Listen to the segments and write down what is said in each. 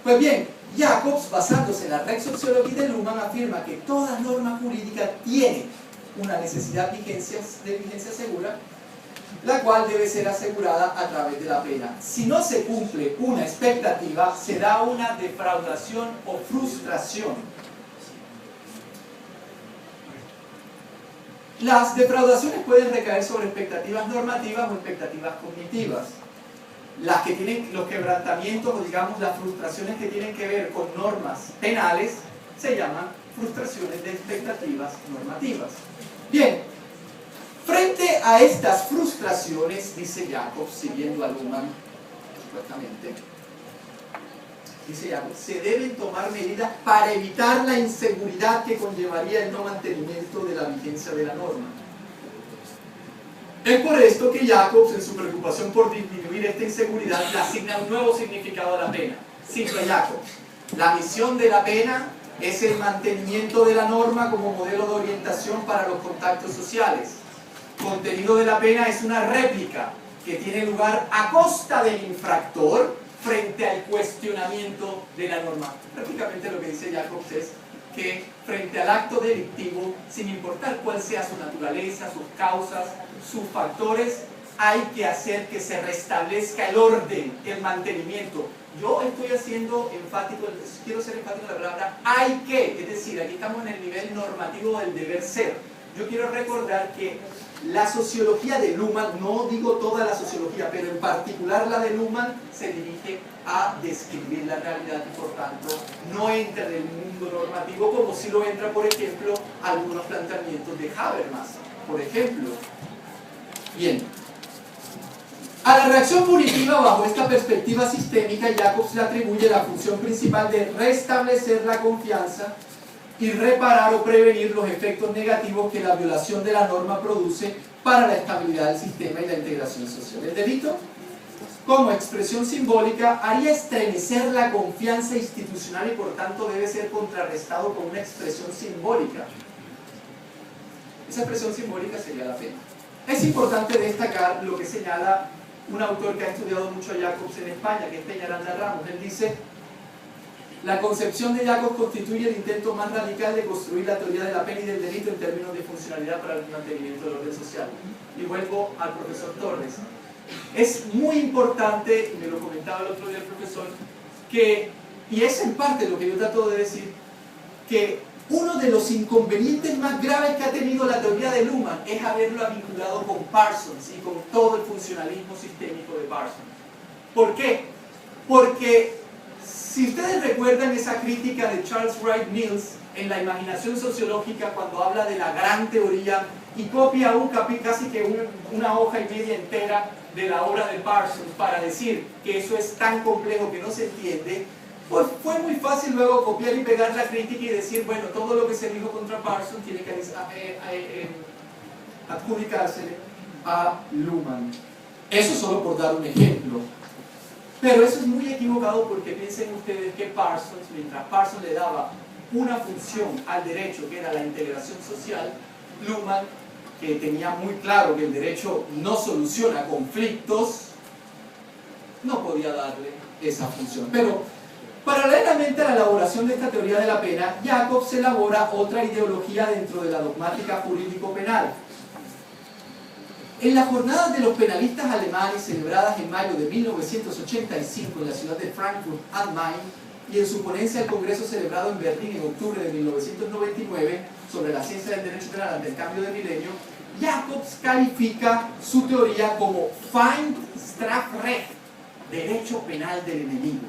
Pues bien, Jacobs, basándose en la Reexoxiología de Luhmann, afirma que toda norma jurídica tiene una necesidad de vigencia segura, la cual debe ser asegurada a través de la pena. Si no se cumple una expectativa, se da una defraudación o frustración. Las defraudaciones pueden recaer sobre expectativas normativas o expectativas cognitivas. Los quebrantamientos o digamos las frustraciones que tienen que ver con normas penales se llaman frustraciones de expectativas normativas. Bien, frente a estas frustraciones, dice Jacobs, siguiendo a Luhmann, supuestamente, dice Jacobs, se deben tomar medidas para evitar la inseguridad que conllevaría el no mantenimiento de la vigencia de la norma. Es por esto que Jacobs, en su preocupación por disminuir esta inseguridad, le asigna un nuevo significado a la pena. Cito a Jacobs: la misión de la pena es el mantenimiento de la norma como modelo de orientación para los contactos sociales. Contenido de la pena es una réplica que tiene lugar a costa del infractor frente al cuestionamiento de la norma. Prácticamente lo que dice Jacobs es que frente al acto delictivo, sin importar cuál sea su naturaleza, sus causas, sus factores, hay que hacer que se restablezca el orden, el mantenimiento. Yo estoy haciendo enfático, quiero ser enfático en la palabra hay que, es decir, aquí estamos en el nivel normativo del deber ser. Yo quiero recordar que la sociología de Luhmann, no digo toda la sociología, pero en particular la de Luhmann, se dirige a describir la realidad y por tanto no entra en el mundo normativo como si lo entra, por ejemplo, algunos planteamientos de Habermas, por ejemplo. Bien. A la reacción punitiva bajo esta perspectiva sistémica, Jacobs le atribuye la función principal de restablecer la confianza y reparar o prevenir los efectos negativos que la violación de la norma produce para la estabilidad del sistema y la integración social. El delito, como expresión simbólica, haría estremecer la confianza institucional y por tanto debe ser contrarrestado con una expresión simbólica. Esa expresión simbólica sería la pena. Es importante destacar lo que señala un autor que ha estudiado mucho a Jacobs en España, que es Peñaranda Ramos. Él dice: la concepción de Jacobs constituye el intento más radical de construir la teoría de la pena y del delito en términos de funcionalidad para el mantenimiento del orden social. Y vuelvo al profesor Torres. Es muy importante, y me lo comentaba el otro día el profesor, y es en parte lo que yo trato de decir, que uno de los inconvenientes más graves que ha tenido la teoría de Luhmann es haberlo vinculado con Parsons y con todo el funcionalismo sistémico de Parsons. ¿Por qué? Porque si ustedes recuerdan esa crítica de Charles Wright Mills en la imaginación sociológica cuando habla de la gran teoría y copia casi que una hoja y media entera de la obra de Parsons para decir que eso es tan complejo que no se entiende, pues fue muy fácil luego copiar y pegar la crítica y decir, bueno, todo lo que se dijo contra Parsons tiene que adjudicarse a Luhmann. Eso solo por dar un ejemplo. Pero eso es muy equivocado porque piensen ustedes que Parsons, mientras Parsons le daba una función al derecho que era la integración social, Luhmann, que tenía muy claro que el derecho no soluciona conflictos, no podía darle esa función. Pero paralelamente a la elaboración de esta teoría de la pena, Jacobs elabora otra ideología dentro de la dogmática jurídico-penal. En las jornadas de los penalistas alemanes celebradas en mayo de 1985 en la ciudad de Frankfurt am Main y en su ponencia al Congreso celebrado en Berlín en octubre de 1999 sobre la ciencia del derecho penal ante el cambio de milenio, Jacobs califica su teoría como Feindstrafrecht, derecho penal del enemigo.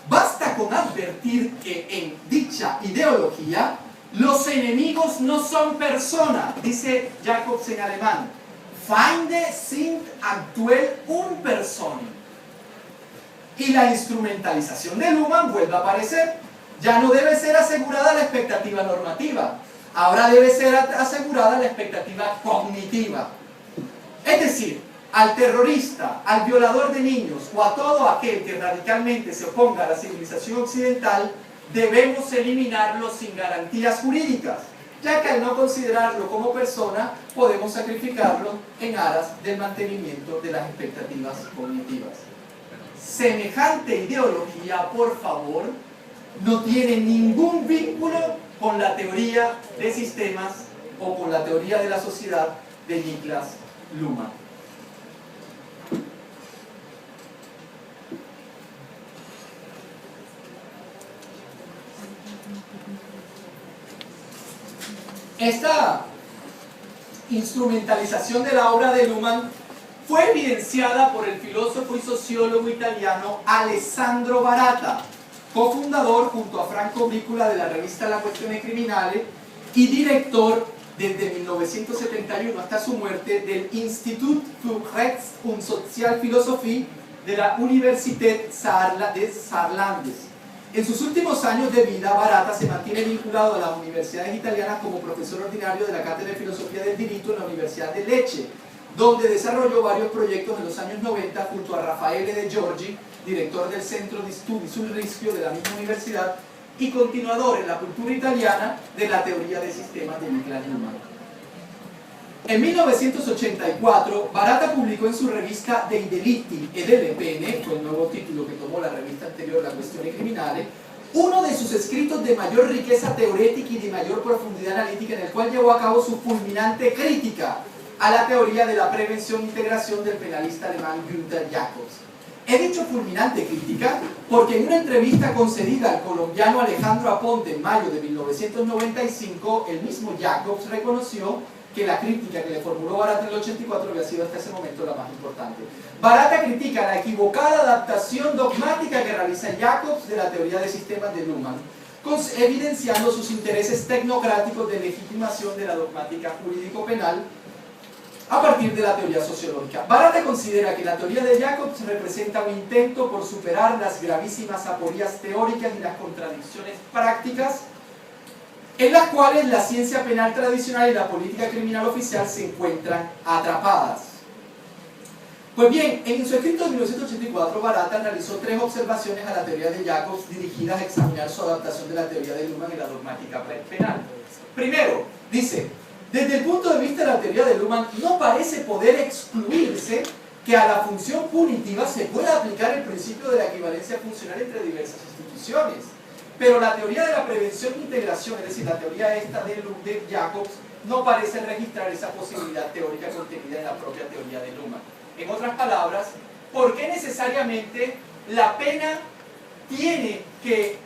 Basta con advertir que en dicha ideología los enemigos no son personas, dice Jacobs en alemán. Feinde sind aktuell Unpersonen. Y la instrumentalización de Luhmann vuelve a aparecer. Ya no debe ser asegurada la expectativa normativa, ahora debe ser asegurada la expectativa cognitiva. Es decir, al terrorista, al violador de niños o a todo aquel que radicalmente se oponga a la civilización occidental, debemos eliminarlo sin garantías jurídicas, ya que al no considerarlo como persona, podemos sacrificarlo en aras del mantenimiento de las expectativas cognitivas. semejante ideología, por favor, no tiene ningún vínculo con la teoría de sistemas o con la teoría de la sociedad de Niklas Luhmann. Esta instrumentalización de la obra de Luhmann fue evidenciada por el filósofo y sociólogo italiano Alessandro Baratta, cofundador junto a Franco Vícula de la revista La Questione Criminale y director desde 1971 hasta su muerte del Institut für Rechts- und Sozialphilosophie de la Universität de Saarlandes. En sus últimos años de vida, Baratta se mantiene vinculado a las universidades italianas como profesor ordinario de la Cátedra de Filosofía del Diritto en la Universidad de Lecce, donde desarrolló varios proyectos en los años 90 junto a Raffaele De Giorgi, director del Centro di Studi sul Rischio de la misma universidad y continuador en la cultura italiana de la teoría de sistemas de Niklas Luhmann. En 1984, Baratta publicó en su revista Dei delitti e delle pene, fue el nuevo título que tomó la revista anterior, La Questione Criminale, uno de sus escritos de mayor riqueza teorética y de mayor profundidad analítica, en el cual llevó a cabo su fulminante crítica a la teoría de la prevención e integración del penalista alemán Günther Jacobs. He dicho fulminante crítica porque en una entrevista concedida al colombiano Alejandro Aponte en mayo de 1995, el mismo Jacobs reconoció que la crítica que le formuló Baratta en el 84 había sido hasta ese momento la más importante. Baratta critica la equivocada adaptación dogmática que realiza Jacobs de la teoría de sistemas de Luhmann, evidenciando sus intereses tecnocráticos de legitimación de la dogmática jurídico-penal a partir de la teoría sociológica. Baratta considera que la teoría de Jacobs representa un intento por superar las gravísimas aporías teóricas y las contradicciones prácticas en las cuales la ciencia penal tradicional y la política criminal oficial se encuentran atrapadas. Pues bien, en su escrito de 1984, Baratta realizó 3 observaciones a la teoría de Jacobs dirigidas a examinar su adaptación de la teoría de Luhmann en la dogmática penal. Primero, dice: desde el punto de vista de la teoría de Luhmann, no parece poder excluirse que a la función punitiva se pueda aplicar el principio de la equivalencia funcional entre diversas instituciones. Pero la teoría de la prevención e integración, es decir, la teoría esta de Jacobs, no parece registrar esa posibilidad teórica contenida en la propia teoría de Luhmann. En otras palabras, ¿por qué necesariamente la pena tiene que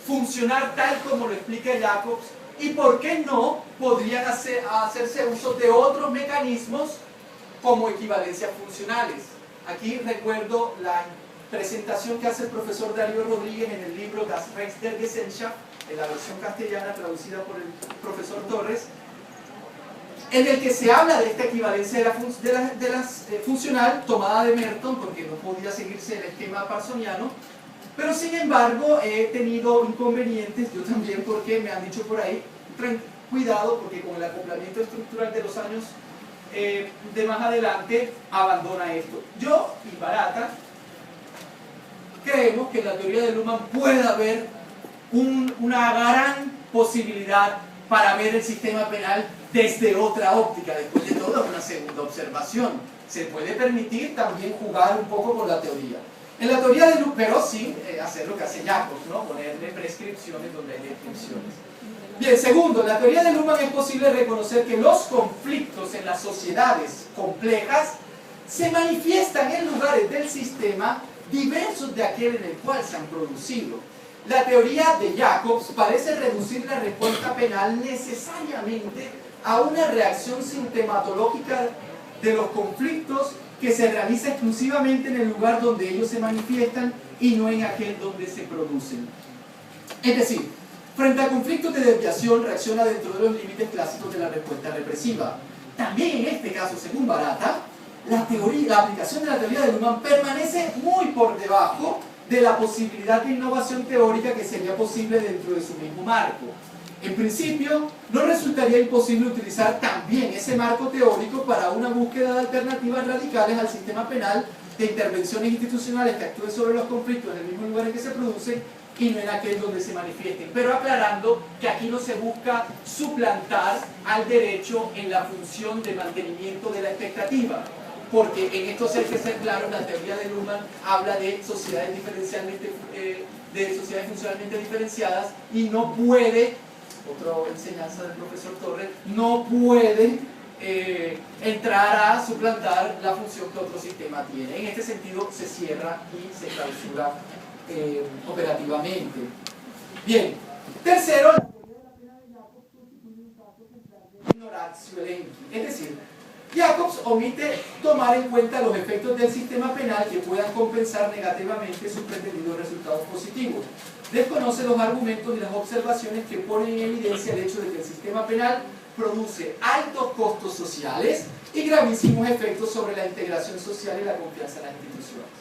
funcionar tal como lo explica Jacobs? ¿Y por qué no podrían hacerse uso de otros mecanismos como equivalencias funcionales? Aquí recuerdo la presentación que hace el profesor Darío Rodríguez en el libro Das Recht der Gesellschaft, en la versión castellana traducida por el profesor Torres, en el que se habla de esta equivalencia funcional tomada de Merton, porque no podía seguirse el esquema parsoniano. Pero sin embargo he tenido inconvenientes, yo también, porque me han dicho por ahí, cuidado, porque con el acoplamiento estructural de los años de más adelante abandona esto. Yo y Baratta creemos que en la teoría de Luhmann puede haber una gran posibilidad para ver el sistema penal desde otra óptica. Después de todo, una segunda observación. Se puede permitir también jugar un poco con la teoría. En la teoría de Luhmann, pero sin hacer lo que hace Jacobs, ¿no? Ponerle prescripciones donde hay descripciones. Bien, segundo, en la teoría de Luhmann es posible reconocer que los conflictos en las sociedades complejas se manifiestan en lugares del sistema diversos de aquel en el cual se han producido. La teoría de Jacobs parece reducir la respuesta penal necesariamente a una reacción sintomatológica de los conflictos que se realiza exclusivamente en el lugar donde ellos se manifiestan y no en aquel donde se producen. Es decir, frente a conflictos de desviación reacciona dentro de los límites clásicos de la respuesta represiva. También en este caso, según Baratta, la aplicación de la teoría de Luhmann permanece muy por debajo de la posibilidad de innovación teórica que sería posible dentro de su mismo marco. En principio, no resultaría imposible utilizar también ese marco teórico para una búsqueda de alternativas radicales al sistema penal, de intervenciones institucionales que actúen sobre los conflictos en el mismo lugar en que se producen y no en aquel donde se manifiesten, pero aclarando que aquí no se busca suplantar al derecho en la función de mantenimiento de la expectativa. porque en esto hay que ser claro, la teoría de Luhmann habla de sociedades funcionalmente diferenciadas y no puede, otra enseñanza del profesor Torres, no puede entrar a suplantar la función que otro sistema tiene. En este sentido se cierra y se clausura operativamente. Bien, tercero, la teoría de la pena de Jacobs constituye un caso central de ignoratio elenchi, es decir, Jacobs omite tomar en cuenta los efectos del sistema penal que puedan compensar negativamente sus pretendidos resultados positivos. Desconoce los argumentos y las observaciones que ponen en evidencia el hecho de que el sistema penal produce altos costos sociales y gravísimos efectos sobre la integración social y la confianza en las instituciones.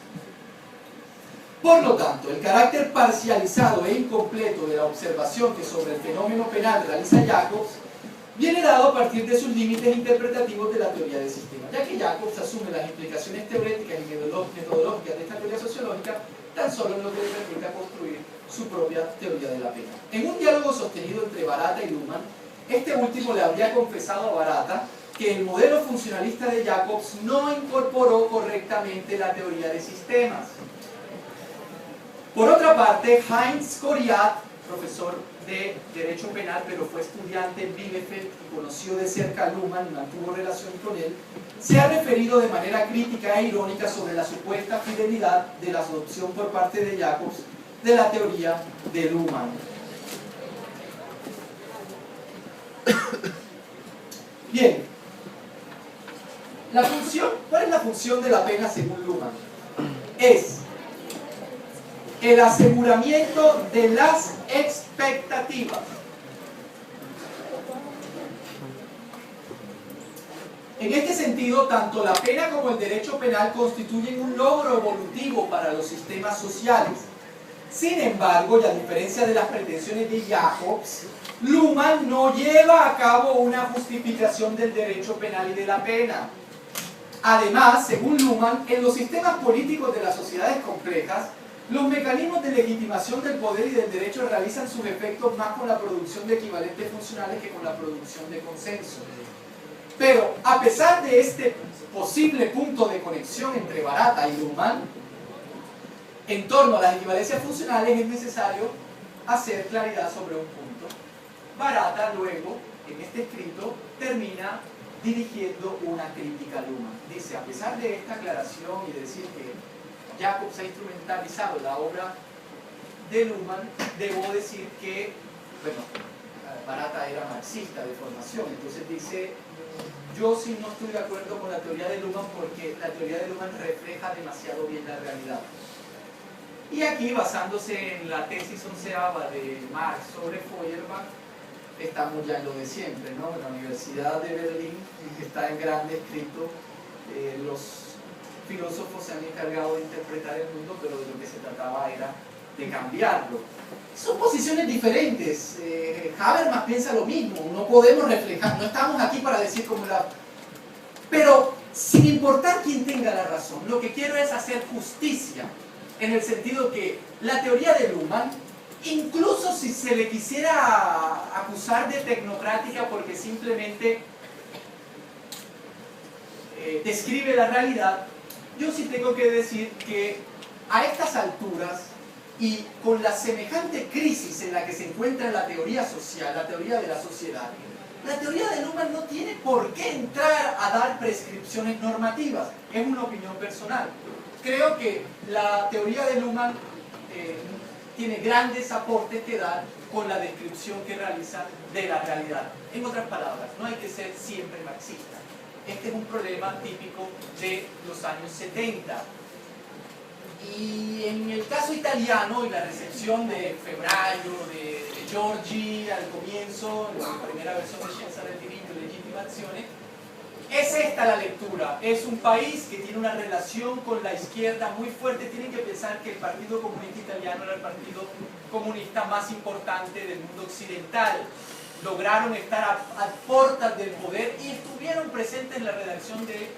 Por lo tanto, el carácter parcializado e incompleto de la observación que sobre el fenómeno penal realiza Jacobs viene dado a partir de sus límites interpretativos de la teoría del sistema, ya que Jacobs asume las implicaciones teóricas y metodológicas de esta teoría sociológica tan solo en lo que le permite construir su propia teoría de la pena. En un diálogo sostenido entre Barata y Luhmann, este último le habría confesado a Barata que el modelo funcionalista de Jacobs no incorporó correctamente la teoría de sistemas. Por otra parte, Heinz Coriat, profesor de Derecho Penal, pero fue estudiante en Bielefeld y conoció de cerca a Luhmann y mantuvo relación con él, se ha referido de manera crítica e irónica sobre la supuesta fidelidad de la adopción por parte de Jacobs de la teoría de Luhmann. Bien, ¿cuál es la función de la pena según Luhmann? Es el aseguramiento de las expectativas. En este sentido, tanto la pena como el derecho penal constituyen un logro evolutivo para los sistemas sociales. Sin embargo, y a diferencia de las pretensiones de Jacobs, Luhmann no lleva a cabo una justificación del derecho penal y de la pena. Además, según Luhmann, en los sistemas políticos de las sociedades complejas, los mecanismos de legitimación del poder y del derecho realizan sus efectos más con la producción de equivalentes funcionales que con la producción de consenso. Pero, a pesar de este posible punto de conexión entre Barata y Luhmann, en torno a las equivalencias funcionales es necesario hacer claridad sobre un punto. Barata luego, en este escrito, termina dirigiendo una crítica a Luhmann. Dice, a pesar de esta aclaración y de decir que Jacobs ha instrumentalizado la obra de Luhmann, debo decir que, bueno, Barata era marxista de formación, entonces dice, yo sí no estoy de acuerdo con la teoría de Luhmann porque la teoría de Luhmann refleja demasiado bien la realidad. Y aquí, basándose en la tesis onceava de Marx sobre Feuerbach, estamos ya en lo de siempre, ¿no? En la Universidad de Berlín está en grande escrito, los filósofos se han encargado de interpretar el mundo, pero de lo que se trataba era de cambiarlo. Son posiciones diferentes. Habermas piensa lo mismo, no podemos reflejar, no estamos aquí para decir como la... Pero, sin importar quién tenga la razón, lo que quiero es hacer justicia, en el sentido que la teoría de Luhmann, incluso si se le quisiera acusar de tecnocrática porque simplemente describe la realidad, yo sí tengo que decir que a estas alturas y con la semejante crisis en la que se encuentra la teoría social, la teoría de la sociedad, la teoría de Luhmann no tiene por qué entrar a dar prescripciones normativas. Es una opinión personal. Creo que la teoría de Luhmann tiene grandes aportes que dar con la descripción que realiza de la realidad. En otras palabras, no hay que ser siempre marxista. Este es un problema típico de los años 70. Y en el caso italiano y la recepción de Febbraio, de Giorgi al comienzo, en la primera versión de Scienza del Diritto y Legittimazione, es esta la lectura. Es un país que tiene una relación con la izquierda muy fuerte. Tienen que pensar que el Partido Comunista Italiano era el partido comunista más importante del mundo occidental. Lograron estar a puertas del poder y estuvieron presentes en la redacción de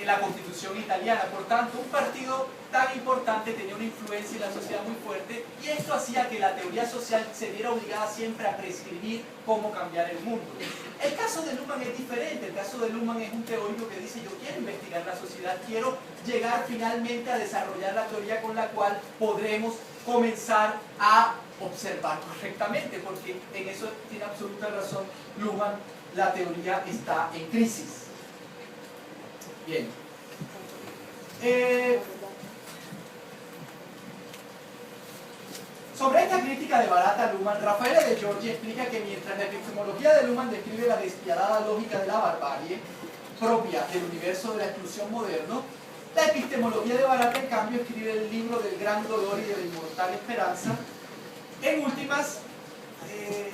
la Constitución italiana. Por tanto, un partido tan importante tenía una influencia en la sociedad muy fuerte y esto hacía que la teoría social se viera obligada siempre a prescribir cómo cambiar el mundo. El caso de Luhmann es diferente. El caso de Luhmann es un teórico que dice: yo quiero investigar la sociedad, quiero llegar finalmente a desarrollar la teoría con la cual podremos comenzar a observar correctamente, porque en eso tiene absoluta razón Luhmann, la teoría está en crisis. Bien. Sobre esta crítica de barata Luhmann, Raffaele de Giorgi explica que mientras la epistemología de Luhmann describe la despiadada lógica de la barbarie propia del universo de la exclusión moderno, la epistemología de barata, en cambio, escribe el libro del gran dolor y de la inmortal esperanza. En últimas,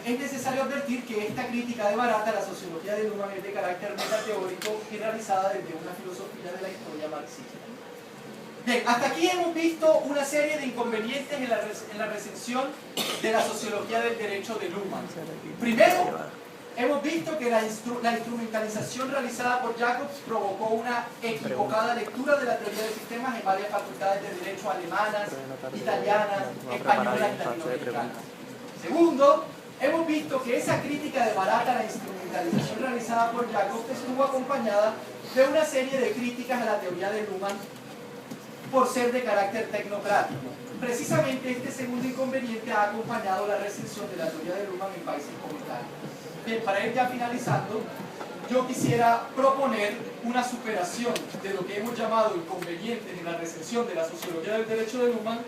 es necesario advertir que esta crítica de barata a la sociología de Luhmann es de carácter metateórico y realizada desde una filosofía de la historia marxista. Bien, hasta aquí hemos visto una serie de inconvenientes en la recensión de la sociología del derecho de Luhmann. Primero, hemos visto que la instrumentalización realizada por Jacobs provocó una equivocada lectura de la teoría de sistemas en varias facultades de derecho alemanas, italianas, españolas y latinoamericanas. Segundo, hemos visto que esa crítica de barata a la instrumentalización realizada por Jacobs estuvo acompañada de una serie de críticas a la teoría de Luhmann por ser de carácter tecnocrático. Precisamente este segundo inconveniente ha acompañado la recensión de la teoría de Luhmann en países como Italia. Bien, para ir ya finalizando, yo quisiera proponer una superación de lo que hemos llamado inconvenientes en la recensión de la sociología del derecho de Luhmann,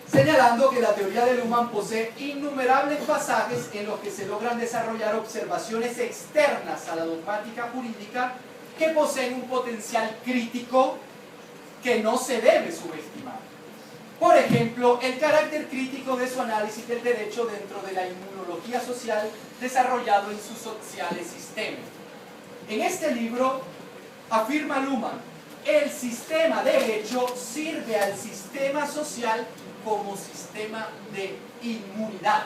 señalando que la teoría de Luhmann posee innumerables pasajes en los que se logran desarrollar observaciones externas a la dogmática jurídica que poseen un potencial crítico que no se debe subestimar. Por ejemplo, el carácter crítico de su análisis del derecho dentro de la inmunología social desarrollado en sus sociales sistemas. En este libro afirma Luhmann: el sistema de hecho sirve al sistema social como sistema de inmunidad.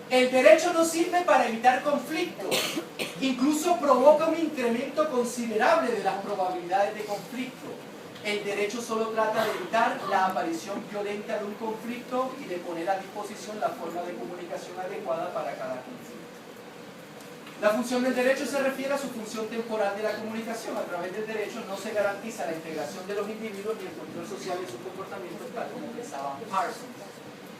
El derecho no sirve para evitar conflictos, incluso provoca un incremento considerable de las probabilidades de conflicto. El derecho solo trata de evitar la aparición violenta de un conflicto y de poner a disposición la forma de comunicación adecuada para cada conflicto. La función del derecho se refiere a su función temporal de la comunicación. A través del derecho no se garantiza la integración de los individuos ni el control social de sus comportamientos, tal como pensaba Parsons.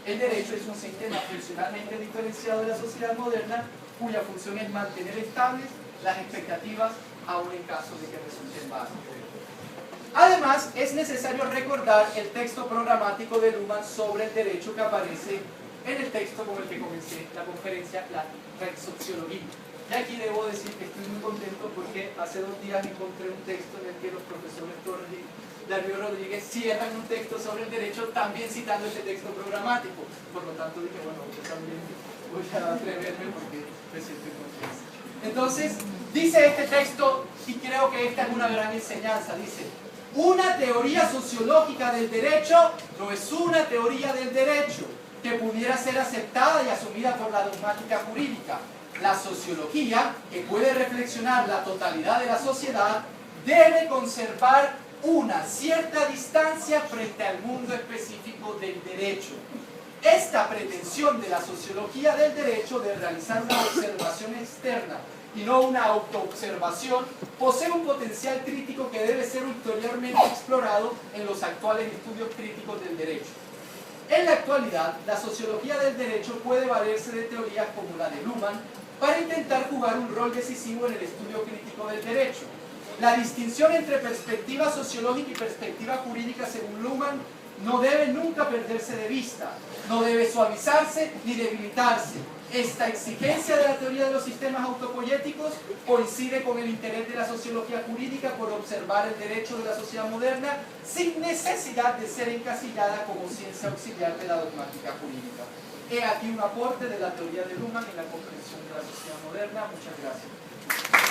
El derecho es un sistema funcionalmente diferenciado de la sociedad moderna, cuya función es mantener estables las expectativas aun en caso de que resulten bajas. Además, es necesario recordar el texto programático de Luhmann sobre el derecho que aparece en el texto con el que comencé la conferencia, la Sociología. Y aquí debo decir que estoy muy contento porque hace 2 días encontré un texto en el que los profesores Torres y Darío Rodríguez cierran un texto sobre el derecho, también citando este texto programático. Por lo tanto dije, bueno, yo también voy a atreverme porque me siento en confianza. Entonces, dice este texto, y creo que esta es una gran enseñanza, dice: una teoría sociológica del derecho no es una teoría del derecho que pudiera ser aceptada y asumida por la dogmática jurídica. La sociología, que puede reflexionar la totalidad de la sociedad, debe conservar una cierta distancia frente al mundo específico del derecho. Esta pretensión de la sociología del derecho de realizar una observación externa y no una autoobservación, posee un potencial crítico que debe ser ulteriormente explorado en los actuales estudios críticos del derecho. En la actualidad, la sociología del derecho puede valerse de teorías como la de Luhmann para intentar jugar un rol decisivo en el estudio crítico del derecho. La distinción entre perspectiva sociológica y perspectiva jurídica, según Luhmann, no debe nunca perderse de vista, no debe suavizarse ni debilitarse. Esta exigencia de la teoría de los sistemas autopoyéticos coincide con el interés de la sociología jurídica por observar el derecho de la sociedad moderna sin necesidad de ser encasillada como ciencia auxiliar de la dogmática jurídica. He aquí un aporte de la teoría de Luhmann en la comprensión de la sociedad moderna. Muchas gracias.